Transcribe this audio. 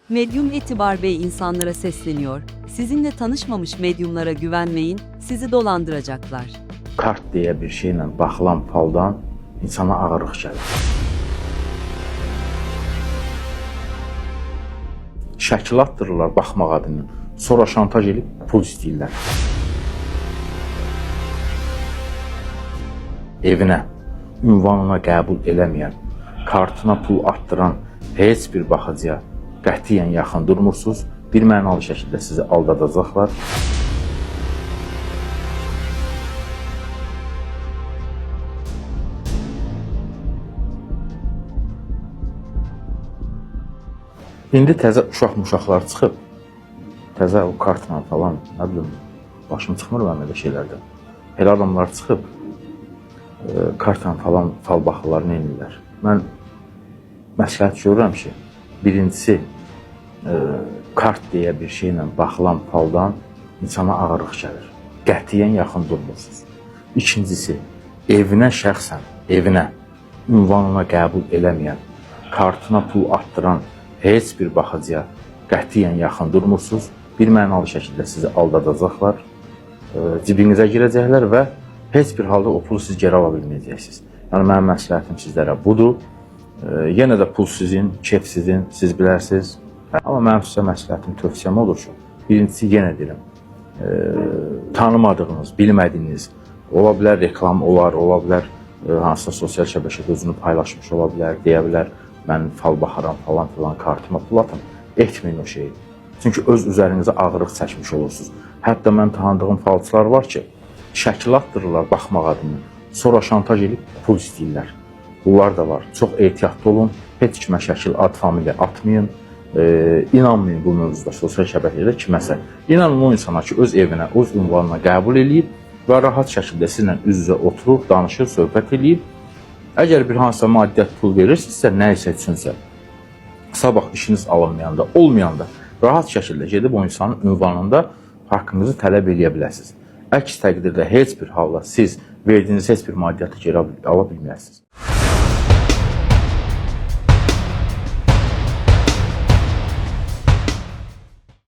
Medyum Etibar Bey insanlara sesleniyor. Sizinle tanışmamış medyumlara güvenmeyin, sizi dolandıracaklar. Kart diye bir şeyle baxılan faldan insana ağırlıq gəlir. Şəkil attırırlar baxmaq adını. Sonra şantaj edib pul istəyirlər. Evinə, ünvanına qəbul eləməyən, kartına pul attıran heç bir baxıcıya qətiyyən yaxın durmursunuz. Bir mənalı şəkildə sizi aldadacaqlar. İndi təzə uşaqlar çıxıb, təzə o kartla falan, nə bilim, başım çıxmır mənim elə şeylərdən. Elə adamlar çıxıb, kartla falan fal baxırlar, nə edirlər? Mən məsləhət görürəm ki, birincisi, kart deyə bir şeylə baxılan faldan insana ağırlıq gəlir. Qətiyyən yaxın durmursunuz. İkincisi, evinə şəxsən, evinə, ünvanına qəbul eləməyən, kartına pul attıran heç bir baxıcıya qətiyyən yaxın durmursunuz. Bir mənalı şəkildə sizi aldadacaqlar, cibinizə girəcəklər və heç bir halda o pulu siz geri ala bilməyəcəksiniz. Yəni, mənim məsləhətim sizlərə budur. Yenə də pul sizin, kef sizin, siz bilərsiniz. Amma mənim sizə məsləhətim, tövsiyəm olur ki, birincisi yenə deyirəm, tanımadığınız, bilmədiyiniz, ola bilər reklam olar, ola bilər hansısa sosial şəbəkədə özünü paylaşmış ola bilər, deyə bilər, mən fal baxaram falan filan, kartıma pul atım, etməyin o şeyi. Çünki öz üzərinizə ağırlıq çəkmiş olursunuz. Hətta mən tanıdığım falçılar var ki, şəkil attırırlar baxmaq adını, sonra şantaj edib pul istəyirlər. Bunlar da var. Çox ehtiyatlı olun, heç kimə şəkil, ad, familiya atmayın, inanmayın bu mövzuda sosial şəbəkədə kiməsə. İnanın o insana ki, öz evinə, öz ünvanına qəbul edib və rahat şəkildə sizlə üz-üzə oturub, danışır, söhbət edib. Əgər bir hansısa maddiyyat pul verirsinizsə, nə isə üçünsə, sabah işiniz alınmayanda, olmayanda rahat şəkildə gedib o insanın ünvanında haqqınızı tələb edə bilərsiniz. Əks təqdirdə heç bir halda siz verdiyiniz heç bir maddiyyatı geri ala bilməyəsiniz.